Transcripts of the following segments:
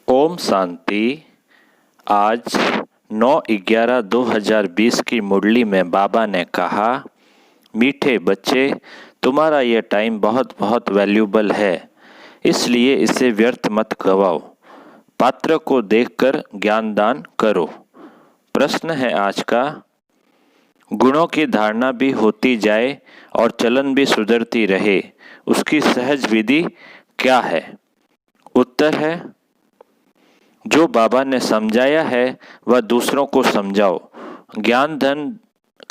ओम शांति। आज 9/11/2020 की मुरली में बाबा ने कहा, मीठे बच्चे, तुम्हारा ये टाइम बहुत बहुत वैल्यूबल है, इसलिए इसे व्यर्थ मत गवाओ। पात्र को देखकर ज्ञान दान करो। प्रश्न है आज का, गुणों की धारणा भी होती जाए और चलन भी सुधरती रहे, उसकी सहज विधि क्या है? उत्तर है, जो बाबा ने समझाया है वह दूसरों को समझाओ। ज्ञान धन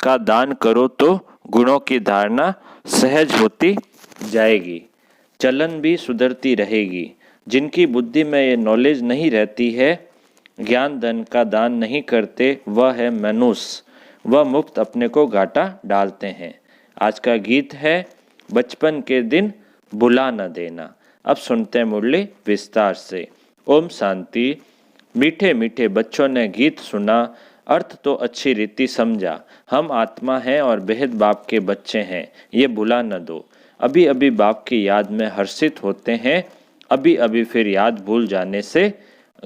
का दान करो तो गुणों की धारणा सहज होती जाएगी, चलन भी सुधरती रहेगी। जिनकी बुद्धि में ये नॉलेज नहीं रहती है, ज्ञान धन का दान नहीं करते, वह है मनुष्य, वह मुफ्त अपने को घाटा डालते हैं। आज का गीत है, बचपन के दिन भुला न देना। अब सुनते हैं मुरली विस्तार से। ओम शांति। मीठे मीठे बच्चों ने गीत सुना, अर्थ तो अच्छी रीति समझा। हम आत्मा हैं और बेहद बाप के बच्चे हैं, ये भुला न दो। अभी अभी बाप की याद में हर्षित होते हैं, अभी अभी फिर याद भूल जाने से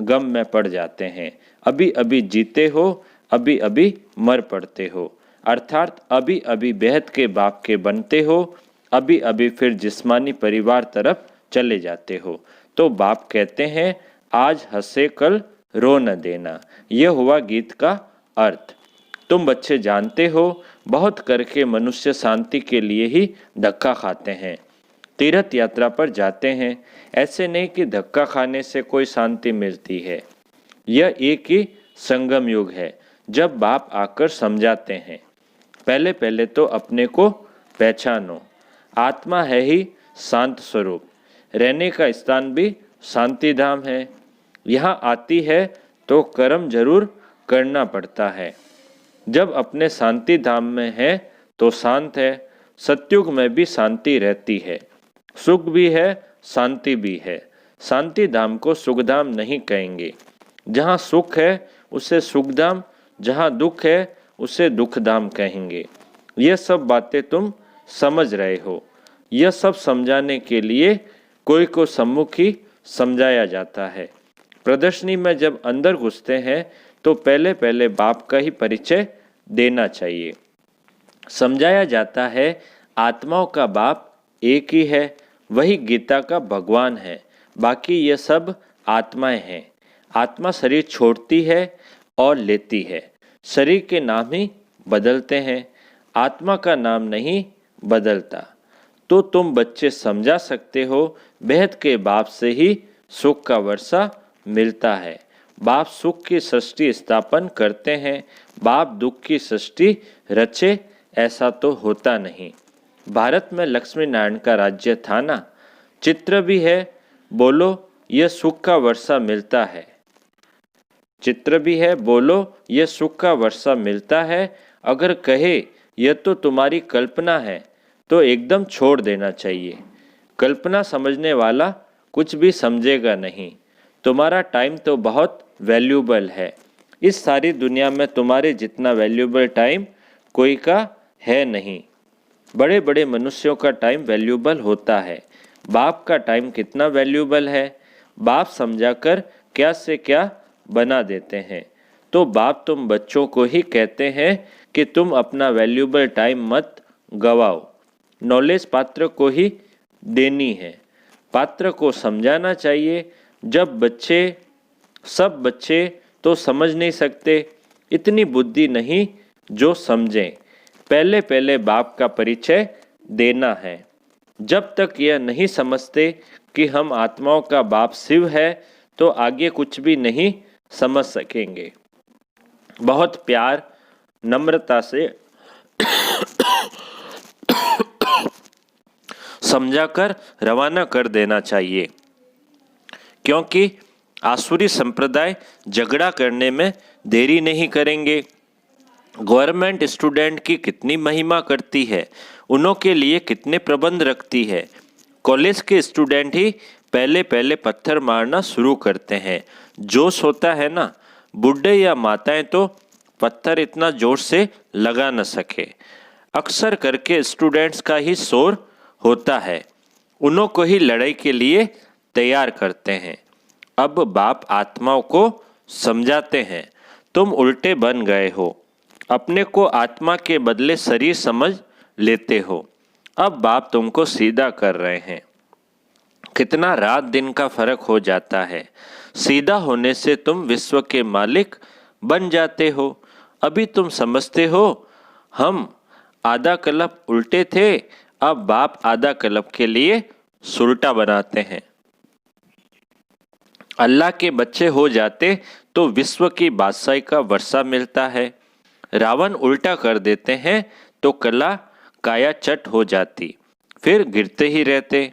गम में पड़ जाते हैं। अभी अभी जीते हो, अभी अभी मर पड़ते हो, अर्थात अभी अभी बेहद के बाप के बनते हो, अभी अभी फिर जिस्मानी परिवार तरफ चले जाते हो। तो बाप कहते हैं, आज हंसे कल रो न देना। यह हुआ गीत का अर्थ। तुम बच्चे जानते हो, बहुत करके मनुष्य शांति के लिए ही धक्का खाते हैं, तीर्थ यात्रा पर जाते हैं। ऐसे नहीं कि धक्का खाने से कोई शांति मिलती है। यह एक ही संगम युग है, जब बाप आकर समझाते हैं। पहले पहले तो अपने को पहचानो। आत्मा है ही शांत स्वरूप, रहने का स्थान भी शांति धाम है। यहाँ आती है तो कर्म जरूर करना पड़ता है। जब अपने शांति धाम में है तो शांत है। सत्युग में भी शांति रहती है, सुख भी है, शांति भी है। शांति धाम को सुखधाम नहीं कहेंगे। जहाँ सुख है उसे सुखधाम, जहाँ दुख है उसे दुखधाम कहेंगे। यह सब बातें तुम समझ रहे हो। यह सब समझाने के लिए कोई को सम्मुख ही समझाया जाता है। प्रदर्शनी में जब अंदर घुसते हैं तो पहले पहले बाप का ही परिचय देना चाहिए। समझाया जाता है, आत्माओं का बाप एक ही है, वही गीता का भगवान है, बाकी ये सब आत्माएं हैं। आत्मा शरीर छोड़ती है और लेती है, शरीर के नाम ही बदलते हैं, आत्मा का नाम नहीं बदलता। तो तुम बच्चे समझा सकते हो, बेहद के बाप से ही सुख का वर्षा मिलता है। बाप सुख की सृष्टि स्थापन करते हैं, बाप दुख की सृष्टि रचे, ऐसा तो होता नहीं। भारत में लक्ष्मी नारायण का राज्य था ना, चित्र भी है, बोलो यह सुख का वर्षा मिलता है। चित्र भी है, बोलो यह सुख का वर्षा मिलता है। अगर कहे यह तो तुम्हारी कल्पना है तो एकदम छोड़ देना चाहिए। कल्पना समझने वाला कुछ भी समझेगा नहीं। तुम्हारा टाइम तो बहुत वैल्यूबल है। इस सारी दुनिया में तुम्हारे जितना वैल्यूबल टाइम कोई का है नहीं। बड़े बड़े मनुष्यों का टाइम वैल्यूबल होता है। बाप का टाइम कितना वैल्यूबल है। बाप समझाकर क्या से क्या बना देते हैं। तो बाप तुम बच्चों को ही कहते हैं कि तुम अपना वैल्यूबल टाइम मत गवाओ। नॉलेज पात्र को ही देनी है, पात्र को समझाना चाहिए। सब बच्चे तो समझ नहीं सकते, इतनी बुद्धि नहीं जो समझें। पहले पहले बाप का परिचय देना है। जब तक यह नहीं समझते कि हम आत्माओं का बाप शिव है, तो आगे कुछ भी नहीं समझ सकेंगे। बहुत प्यार नम्रता से समझाकर रवाना कर देना चाहिए, क्योंकि आसुरी संप्रदाय झगड़ा करने में देरी नहीं करेंगे। गवर्नमेंट स्टूडेंट की कितनी महिमा करती है, उनों के लिए कितने प्रबंध रखती है। कॉलेज के स्टूडेंट ही पहले पहले पत्थर मारना शुरू करते हैं। जोश होता है ना, बुढ़े या माताएं तो पत्थर इतना जोर से लगा न सके। अक्सर करके स्टूडेंट्स का ही शोर होता है, उन्हों को ही लड़ाई के लिए तैयार करते हैं। अब बाप आत्माओं को समझाते हैं, तुम उल्टे बन गए हो, अपने को आत्मा के बदले शरीर समझ लेते हो। अब बाप तुमको सीधा कर रहे हैं। कितना रात दिन का फर्क हो जाता है। सीधा होने से तुम विश्व के मालिक बन जाते हो। अभी तुम समझते हो हम आधा कल्प उल्टे थे, अब बाप आधा कल्प के लिए सुलटा बनाते हैं। अल्लाह के बच्चे हो जाते तो विश्व की बादशाही का वर्षा मिलता है। रावण उल्टा कर देते हैं तो कला काया चट हो जाती, फिर गिरते ही रहते।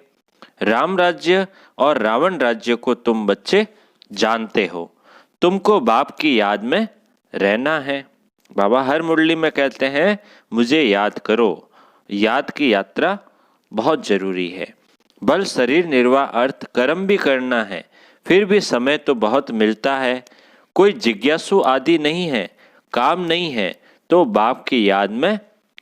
राम राज्य और रावण राज्य को तुम बच्चे जानते हो। तुमको बाप की याद में रहना है। बाबा हर मुरली में कहते हैं मुझे याद करो। याद की यात्रा बहुत जरूरी है। बल शरीर निर्वाह अर्थ कर्म भी करना है, फिर भी समय तो बहुत मिलता है। कोई जिज्ञासु आदि नहीं है, काम नहीं है तो बाप की याद में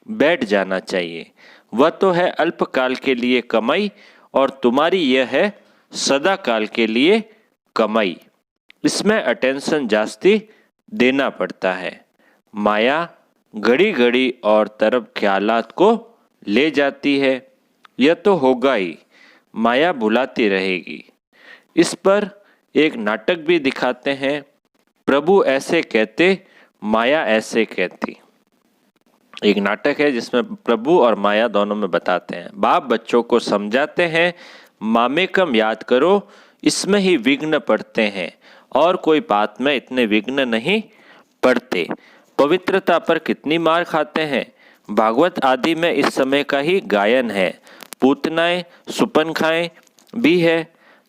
बैठ जाना चाहिए। वह तो है अल्पकाल के लिए कमाई और तुम्हारी यह है सदा काल के लिए कमाई। इसमें अटेंशन जास्ती देना पड़ता है। माया घड़ी घड़ी और तरफ ख्यालात को ले जाती है। यह तो होगा ही, माया बुलाती रहेगी। इस पर एक नाटक भी दिखाते हैं। प्रभु ऐसे कहते, माया ऐसे कहती। एक नाटक है जिसमें प्रभु और माया दोनों में बताते हैं। बाप बच्चों को समझाते हैं मामेकम याद करो, इसमें ही विघ्न पड़ते हैं और कोई बात में इतने विघ्न नहीं पड़ते। पवित्रता पर कितनी मार खाते हैं। भागवत आदि में इस समय का ही गायन है। पूतनाएं सुपनखाएं भी है।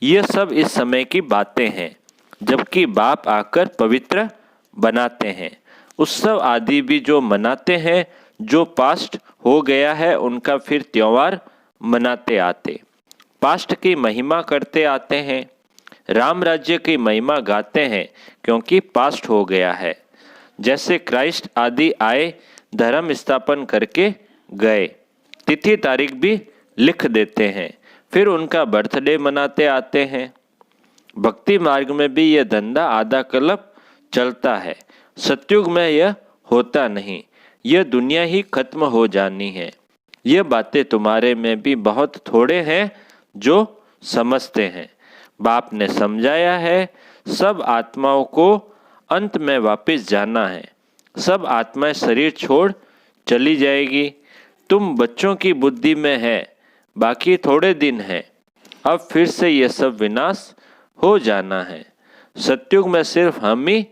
ये सब इस समय की बातें हैं, जबकि बाप आकर पवित्र बनाते हैं। उत्सव आदि भी जो मनाते हैं, जो पास्ट हो गया है उनका फिर त्योहार मनाते आते, पास्ट की महिमा करते आते हैं। राम राज्य की महिमा गाते हैं क्योंकि पास्ट हो गया है। जैसे क्राइस्ट आदि आए, धर्म स्थापन करके गए, तिथि तारीख भी लिख देते हैं, फिर उनका बर्थडे मनाते आते हैं। भक्ति मार्ग में भी यह धंधा आधा कल्प चलता है। सतयुग में यह होता नहीं। यह दुनिया ही खत्म हो जानी है। यह बातें तुम्हारे में भी बहुत थोड़े हैं जो समझते हैं। बाप ने समझाया है सब आत्माओं को अंत में वापस जाना है। सब आत्माएं शरीर छोड़ चली जाएगी। तुम बच्चों की बुद्धि में है, बाकी थोड़े दिन है, अब फिर से यह सब विनाश हो जाना है। सतयुग में सिर्फ हम ही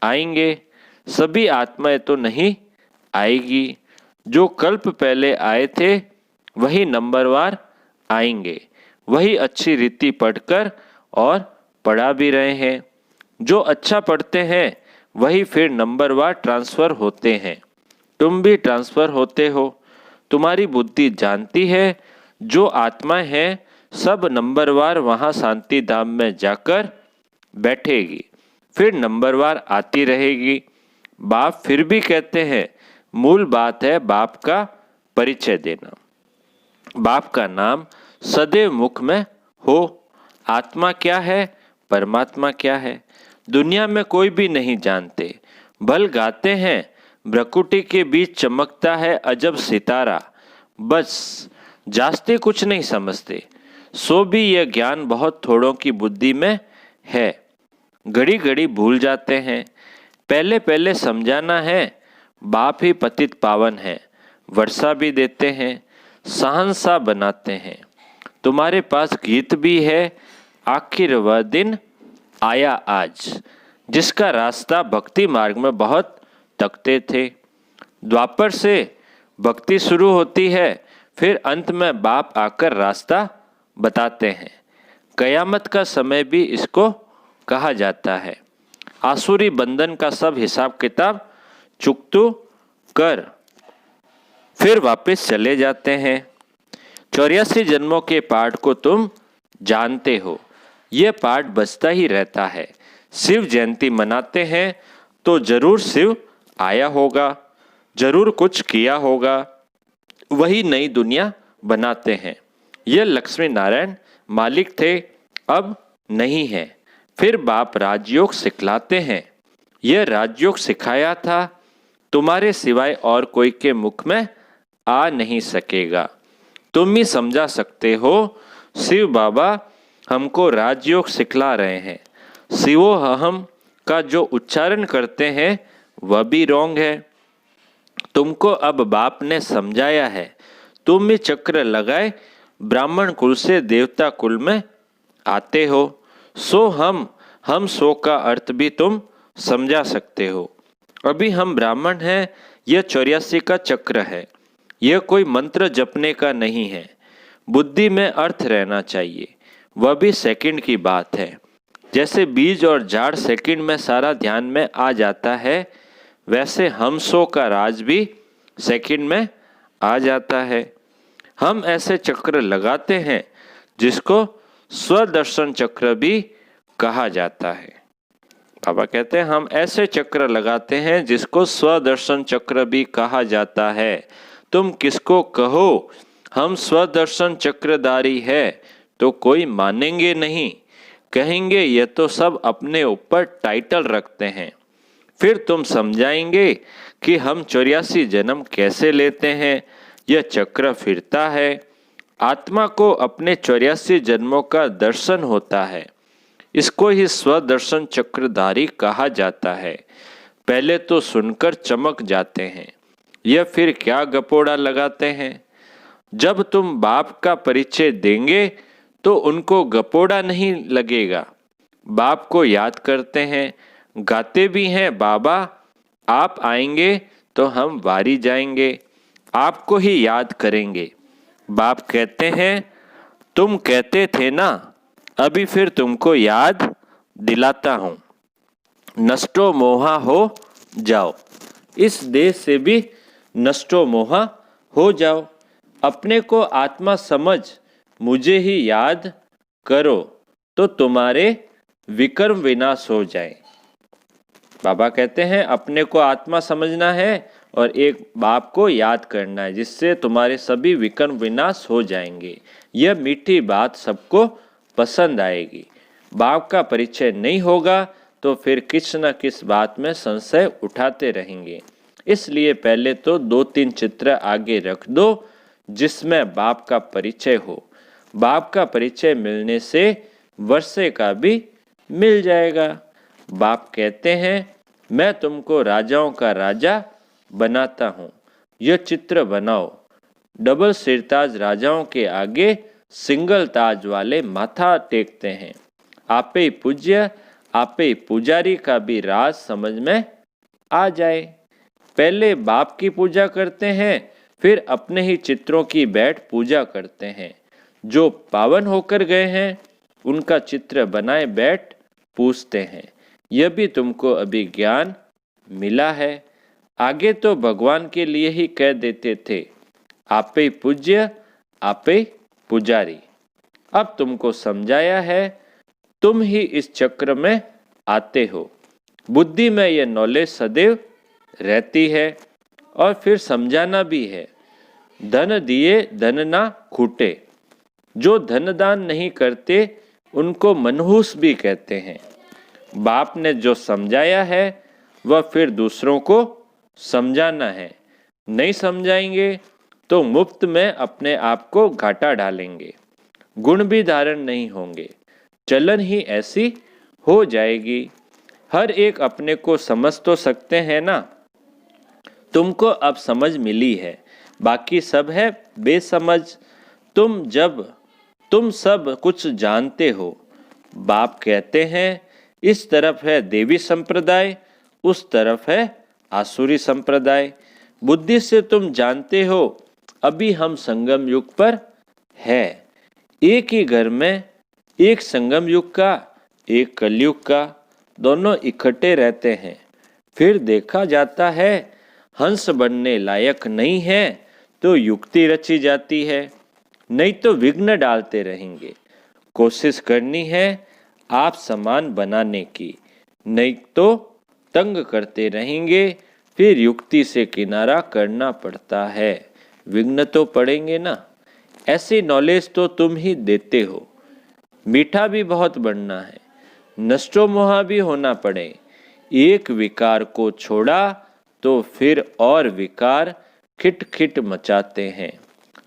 आएंगे, सभी आत्माएं तो नहीं आएगी। जो कल्प पहले आए थे वही नंबरवार आएंगे, वही अच्छी रीति पढ़कर और पढ़ा भी रहे हैं। जो अच्छा पढ़ते हैं वही फिर नंबरवार ट्रांसफ़र होते हैं। तुम भी ट्रांसफ़र होते हो। तुम्हारी बुद्धि जानती है जो आत्माएं हैं सब नंबरवार वहाँ शांति धाम में जाकर बैठेगी, फिर नंबरवार आती रहेगी। बाप फिर भी कहते हैं मूल बात है बाप का परिचय देना। बाप का नाम सदैव मुख में हो। आत्मा क्या है, परमात्मा क्या है, दुनिया में कोई भी नहीं जानते। भल गाते हैं भ्रकुटी के बीच चमकता है अजब सितारा, बस जास्ते कुछ नहीं समझते। सो भी यह ज्ञान बहुत थोड़ों की बुद्धि में है। घड़ी घड़ी भूल जाते हैं। पहले पहले समझाना है बाप ही पतित पावन है, वर्षा भी देते हैं, सहनसा बनाते हैं। तुम्हारे पास गीत भी है, आखिर वह दिन आया आज, जिसका रास्ता भक्ति मार्ग में बहुत तकते थे। द्वापर से भक्ति शुरू होती है, फिर अंत में बाप आकर रास्ता बताते हैं। कयामत का समय भी इसको कहा जाता है। आसुरी बंधन का सब हिसाब किताब चुकतू कर फिर वापस चले जाते हैं। 84 जन्मों के पाठ को तुम जानते हो, यह पाठ बचता ही रहता है। शिव जयंती मनाते हैं तो जरूर शिव आया होगा, जरूर कुछ किया होगा, वही नई दुनिया बनाते हैं। यह लक्ष्मी नारायण मालिक थे, अब नहीं है। फिर बाप राजयोग सिखलाते हैं। यह राजयोग सिखाया था, तुम्हारे सिवाय और कोई के मुख में आ नहीं सकेगा। तुम ही समझा सकते हो। शिव बाबा हमको राजयोग सिखला रहे हैं। शिवोहम का जो उच्चारण करते हैं वह भी रॉन्ग है। तुमको अब बाप ने समझाया है। तुम भी चक्र लगाए ब्राह्मण कुल से देवता कुल में आते हो। सो हम सो का अर्थ भी तुम समझा सकते हो। अभी हम ब्राह्मण हैं। यह 84 का चक्र है। यह कोई मंत्र जपने का नहीं है। बुद्धि में अर्थ रहना चाहिए। वह भी सेकंड की बात है। जैसे बीज और झाड़ सेकंड में सारा ध्यान में आ जाता है, वैसे हम सो का राज भी सेकंड में आ जाता है। हम ऐसे चक्र लगाते हैं जिसको स्वदर्शन चक्र भी कहा जाता है। बाबा कहते हैं हम ऐसे चक्र लगाते हैं जिसको स्वदर्शन चक्र भी कहा जाता है। तुम किसको कहो हम स्वदर्शन चक्रधारी है तो कोई मानेंगे नहीं। कहेंगे ये तो सब अपने ऊपर टाइटल रखते हैं। फिर तुम समझाएंगे कि हम 84 जन्म कैसे लेते हैं। यह चक्र फिरता है। आत्मा को अपने 84 जन्मों का दर्शन होता है। इसको ही स्वदर्शन चक्रधारी कहा जाता है। पहले तो सुनकर चमक जाते हैं। यह फिर क्या गपोड़ा लगाते हैं। जब तुम बाप का परिचय देंगे तो उनको गपोड़ा नहीं लगेगा। बाप को याद करते हैं, गाते भी हैं, बाबा आप आएंगे तो हम वारी जाएंगे, आपको ही याद करेंगे। बाप कहते हैं तुम कहते थे ना, अभी फिर तुमको याद दिलाता हूं। नष्टो मोहा हो जाओ। इस देश से भी नष्टो मोहा हो जाओ। अपने को आत्मा समझ मुझे ही याद करो तो तुम्हारे विकर्म विनाश हो जाए। बाबा कहते हैं अपने को आत्मा समझना है और एक बाप को याद करना है जिससे तुम्हारे सभी विकर्म विनाश हो जाएंगे। यह मीठी बात सबको पसंद आएगी। बाप का परिचय नहीं होगा तो फिर किस न किस बात में संशय उठाते रहेंगे। इसलिए पहले तो 2-3 चित्र आगे रख दो जिसमें बाप का परिचय हो। बाप का परिचय मिलने से वर्षे का भी मिल जाएगा। बाप कहते हैं मैं तुमको राजाओं का राजा बनाता हूँ। यह चित्र बनाओ। डबल सिरताज राजाओं के आगे सिंगल ताज वाले माथा टेकते हैं। आपे पूज्य आपे पुजारी का भी राज समझ में आ जाए। पहले बाप की पूजा करते हैं, फिर अपने ही चित्रों की बैठ पूजा करते हैं। जो पावन होकर गए हैं उनका चित्र बनाए बैठ पूजते हैं। यह भी तुमको अभी ज्ञान मिला है। आगे तो भगवान के लिए ही कह देते थे आपे पूज्य आपे पुजारी। अब तुमको समझाया है, तुम ही इस चक्र में आते हो। बुद्धि में यह नॉलेज सदैव रहती है और फिर समझाना भी है। धन दिए धन ना खूटे। जो धन दान नहीं करते उनको मनहूस भी कहते हैं। बाप ने जो समझाया है वह फिर दूसरों को समझाना है। नहीं समझाएंगे तो मुफ्त में अपने आप को घाटा डालेंगे। गुण भी धारण नहीं होंगे। चलन ही ऐसी हो जाएगी। हर एक अपने को समझ तो सकते हैं ना। तुमको अब समझ मिली है, बाकी सब है बेसमझ। तुम सब कुछ जानते हो। बाप कहते हैं इस तरफ है देवी संप्रदाय, उस तरफ है आसुरी संप्रदाय। बुद्धि से तुम जानते हो अभी हम संगम युग पर है। एक ही घर में एक संगम युग का एक कलयुग का, दोनों इकट्ठे रहते हैं। फिर देखा जाता है हंस बनने लायक नहीं है तो युक्ति रची जाती है, नहीं तो विघ्न डालते रहेंगे। कोशिश करनी है आप समान बनाने की, नहीं तो तंग करते रहेंगे। फिर युक्ति से किनारा करना पड़ता है। विघ्न तो पड़ेंगे ना। ऐसी नॉलेज तो तुम ही देते हो। मीठा भी बहुत बनना है। नष्टो मोहा भी होना पड़े। एक विकार को छोड़ा तो फिर और विकार खिटखिट मचाते हैं।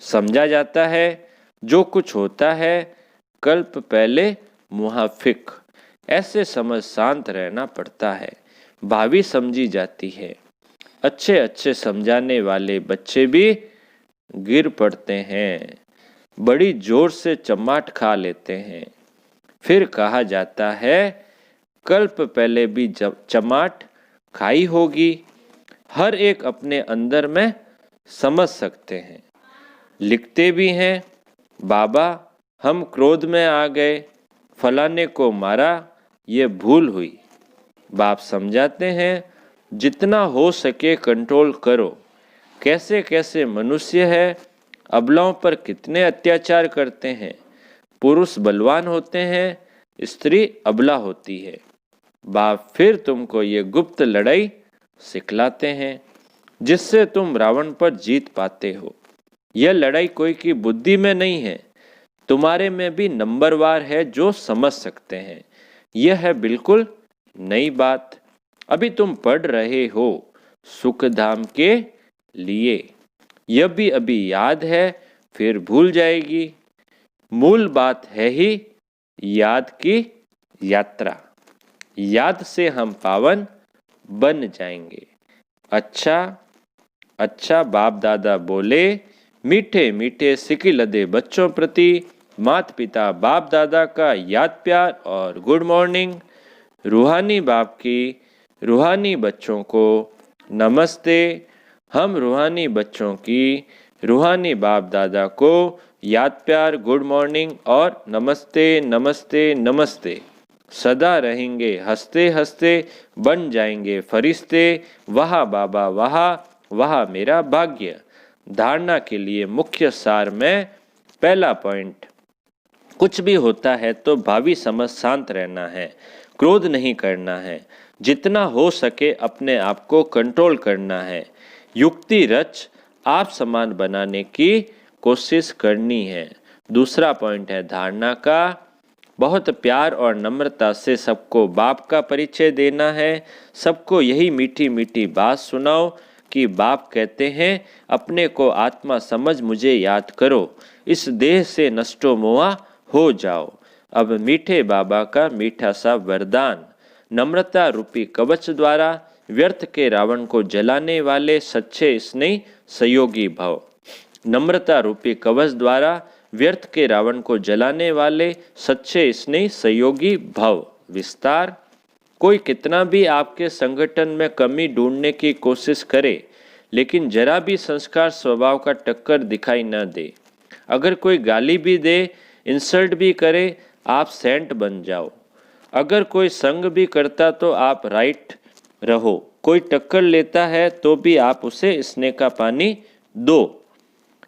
समझा जाता है जो कुछ होता है कल्प पहले मुहाफिक। ऐसे समझ शांत रहना पड़ता है। भावी समझी जाती है। अच्छे अच्छे समझाने वाले बच्चे भी गिर पड़ते हैं, बड़ी जोर से चमाट खा लेते हैं। फिर कहा जाता है कल्प पहले भी चमाट खाई होगी। हर एक अपने अंदर में समझ सकते हैं। लिखते भी हैं, बाबा हम क्रोध में आ गए, फलाने को मारा, ये भूल हुई। बाप समझाते हैं जितना हो सके कंट्रोल करो। कैसे कैसे मनुष्य है, अबलाओं पर कितने अत्याचार करते हैं। पुरुष बलवान होते हैं, स्त्री अबला होती है। बाप फिर तुमको ये गुप्त लड़ाई सिखलाते हैं जिससे तुम रावण पर जीत पाते हो। यह लड़ाई कोई की बुद्धि में नहीं है, तुम्हारे में भी नंबरवार है जो समझ सकते हैं। यह है बिल्कुल नई बात। अभी तुम पढ़ रहे हो सुख धाम के लिए। यह भी अभी याद है, फिर भूल जाएगी। मूल बात है ही याद की यात्रा। याद से हम पावन बन जाएंगे। अच्छा अच्छा बाप दादा बोले, मीठे मीठे सिकी लदे बच्चों प्रति माता पिता बाप दादा का याद प्यार और गुड मॉर्निंग। रूहानी बाप की रूहानी बच्चों को नमस्ते। हम रूहानी बच्चों की रूहानी बाप दादा को याद प्यार गुड मॉर्निंग और नमस्ते नमस्ते नमस्ते। सदा रहेंगे हंसते हंसते, बन जाएंगे फरिश्ते। वहा बाबा वहा मेरा भाग्य। धारणा के लिए मुख्य सार में पहला पॉइंट, कुछ भी होता है तो भावी समझ शांत रहना है, क्रोध नहीं करना है, जितना हो सके अपने आप को कंट्रोल करना है, युक्ति रच आप समान बनाने की कोशिश करनी है। दूसरा पॉइंट है धारणा का, बहुत प्यार और नम्रता से सबको बाप का परिचय देना है। सबको यही मीठी मीठी बात सुनाओ कि बाप कहते हैं अपने को आत्मा समझ मुझे याद करो, इस देह से नष्टो मोहा हो जाओ। अब मीठे बाबा का मीठा सा वरदान, नम्रता रूपी कवच द्वारा व्यर्थ के रावण को जलाने वाले सच्चे स्नेही सहयोगी भव। नम्रता रूपी कवच द्वारा व्यर्थ के रावण को जलाने वाले सच्चे स्नेही सहयोगी भव। विस्तार, कोई कितना भी आपके संगठन में कमी ढूंढने की कोशिश करे, लेकिन जरा भी संस्कार स्वभाव का टक्कर दिखाई न दे। अगर कोई गाली भी दे, इंसल्ट भी करे, आप सेंट बन जाओ। अगर कोई संग भी करता तो आप राइट रहो। कोई टक्कर लेता है तो भी आप उसे स्नेह का पानी दो।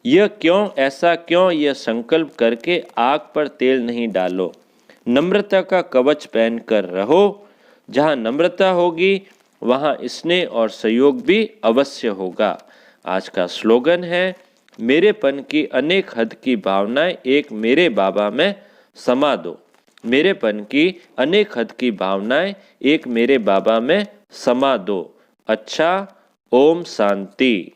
यह क्यों, ऐसा क्यों, यह संकल्प करके आग पर तेल नहीं डालो। नम्रता का कवच पहनकर रहो। जहाँ नम्रता होगी वहाँ स्नेह और सहयोग भी अवश्य होगा। आज का स्लोगन है, मेरेपन की अनेक हद की भावनाएं एक मेरे बाबा में समा दो। मेरेपन की अनेक हद की भावनाएं एक मेरे बाबा में समा दो। अच्छा, ओम शांति।